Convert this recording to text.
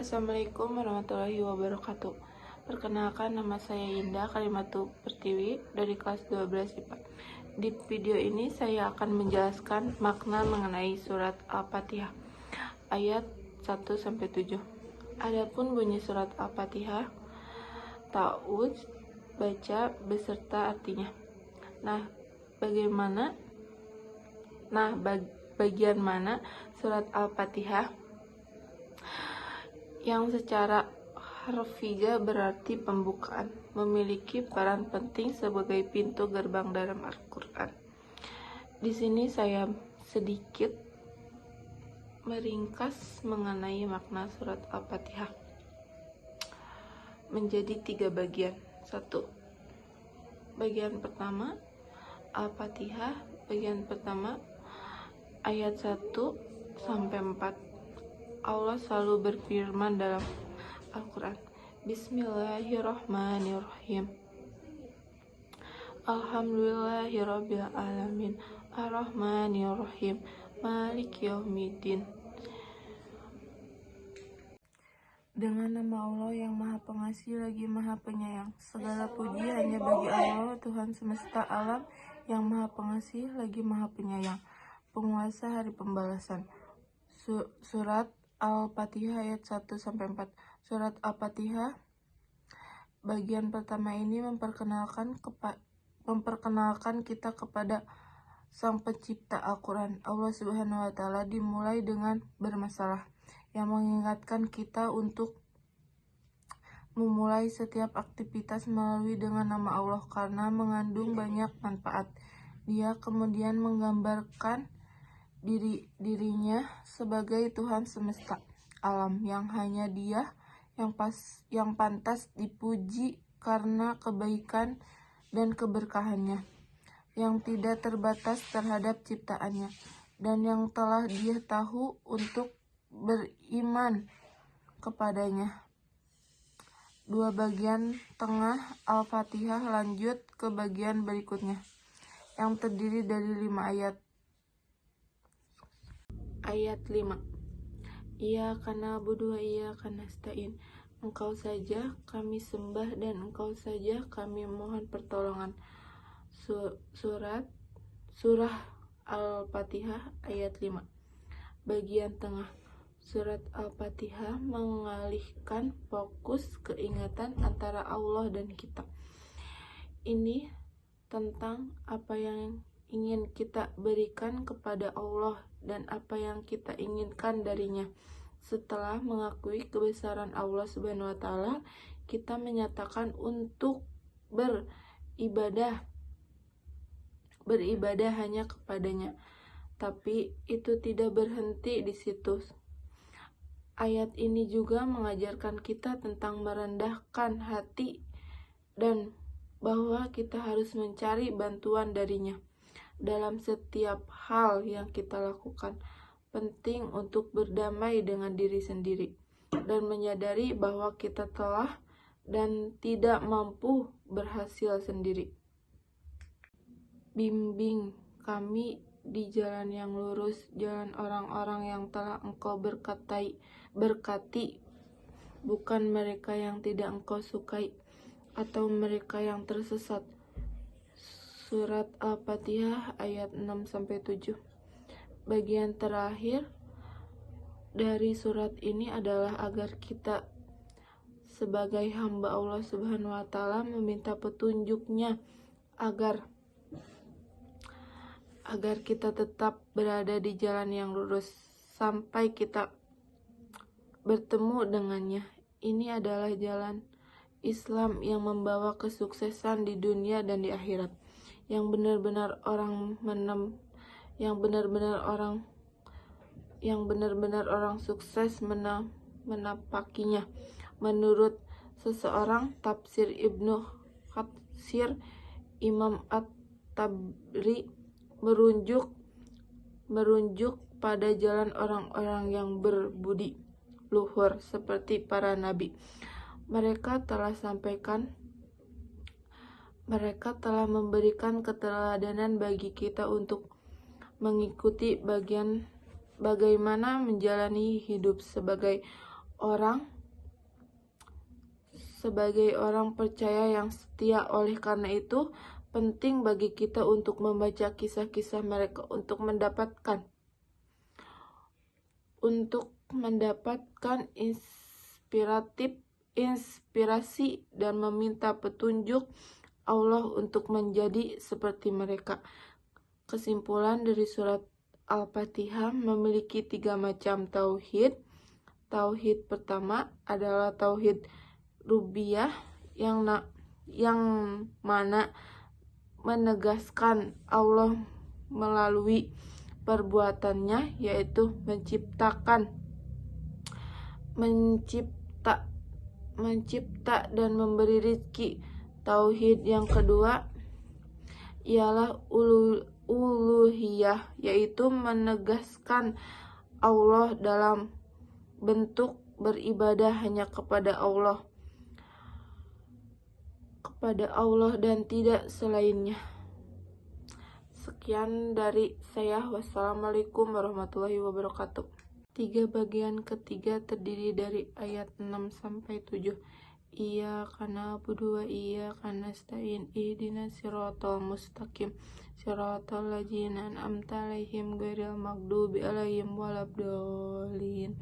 Assalamualaikum warahmatullahi wabarakatuh. Perkenalkan, nama saya Indah Kalimatu Pertiwi dari kelas 12 IPA. Di video ini saya akan menjelaskan makna mengenai surat Al-Fatihah ayat 1-7. Adapun bunyi surat Al-Fatihah, ta'awudz, baca beserta artinya. Bagian mana surat Al-Fatihah yang secara harfiah berarti pembukaan, memiliki peran penting sebagai pintu gerbang dalam Al-Quran. Di sini saya sedikit meringkas mengenai makna surat Al-Fatihah menjadi 3 bagian. 1. Bagian pertama Al-Fatihah, bagian pertama ayat 1-4. Allah selalu berfirman dalam Al-Quran, Bismillahirrahmanirrahim. Alhamdulillahirabbil alamin, Ar-Rahmanirrahim, Malik Yaumiddin. Dengan nama Allah yang Maha Pengasih lagi Maha Penyayang. Segala puji hanya bagi Allah, Tuhan semesta alam, yang Maha Pengasih lagi Maha Penyayang, penguasa hari pembalasan. Surat Al-Fatihah ayat 1-4. Surat Al-Fatihah bagian pertama ini memperkenalkan kita kepada Sang Pencipta Al-Quran, Allah Subhanahu wa Ta'ala, dimulai dengan bermasalah yang mengingatkan kita untuk memulai setiap aktivitas melalui dengan nama Allah karena mengandung banyak manfaat. Dia kemudian menggambarkan dirinya sebagai Tuhan semesta alam yang hanya Dia yang pantas dipuji karena kebaikan dan keberkahannya yang tidak terbatas terhadap ciptaannya, dan yang telah Dia tahu untuk beriman kepadanya. 2 bagian tengah Al-Fatihah lanjut ke bagian berikutnya yang terdiri dari 5 ayat. Ayat 5. Iyyaka na'budu wa iyyaka nasta'in. Engkau saja kami sembah dan Engkau saja kami mohon pertolongan. Surah Al-Fatihah ayat 5. Bagian tengah. Surat Al-Fatihah mengalihkan fokus keingatan antara Allah dan kita. Ini tentang apa yang ingin kita berikan kepada Allah dan apa yang kita inginkan darinya. Setelah mengakui kebesaran Allah Subhanahu wa Ta'ala, kita menyatakan untuk beribadah hanya kepadanya. Tapi itu tidak berhenti di situ. Ayat ini juga mengajarkan kita tentang merendahkan hati dan bahwa kita harus mencari bantuan darinya dalam setiap hal yang kita lakukan. Penting untuk berdamai dengan diri sendiri dan menyadari bahwa kita telah dan tidak mampu berhasil sendiri. Bimbing kami di jalan yang lurus, jalan orang-orang yang telah Engkau berkati, bukan mereka yang tidak Engkau sukai atau mereka yang tersesat. Surat Al-Fatihah ayat 6-7. Bagian terakhir dari surat ini adalah agar kita sebagai hamba Allah Subhanahu wa Ta'ala meminta petunjuknya agar kita tetap berada di jalan yang lurus sampai kita bertemu dengannya. Ini adalah jalan Islam yang membawa kesuksesan di dunia dan di akhirat. Yang benar-benar orang sukses menapakinya. Menurut seseorang tafsir Ibnu Katsir, Imam At-Tabari merunjuk pada jalan orang-orang yang berbudi luhur seperti para nabi. Mereka telah memberikan keteladanan bagi kita untuk mengikuti bagaimana menjalani hidup sebagai orang percaya yang setia. Oleh karena itu, penting bagi kita untuk membaca kisah-kisah mereka untuk mendapatkan inspirasi dan meminta petunjuk Allah untuk menjadi seperti mereka. Kesimpulan dari surat Al-Fatihah memiliki 3 macam tauhid. Tauhid pertama adalah tauhid rububiyah yang mana menegaskan Allah melalui perbuatannya, yaitu mencipta dan memberi rezeki. Tauhid yang kedua ialah uluhiyah, yaitu menegaskan Allah dalam bentuk beribadah hanya kepada Allah dan tidak selainnya. Sekian dari saya. Wassalamualaikum warahmatullahi wabarakatuh. 3 bagian ketiga terdiri dari ayat 6-7. Iyyaka na'budu wa iyyaka nasta'in ihdinas siratal mustaqim siratal ladzina an'amta 'alaihim ghairil maghdubi 'alaihim waladdallin.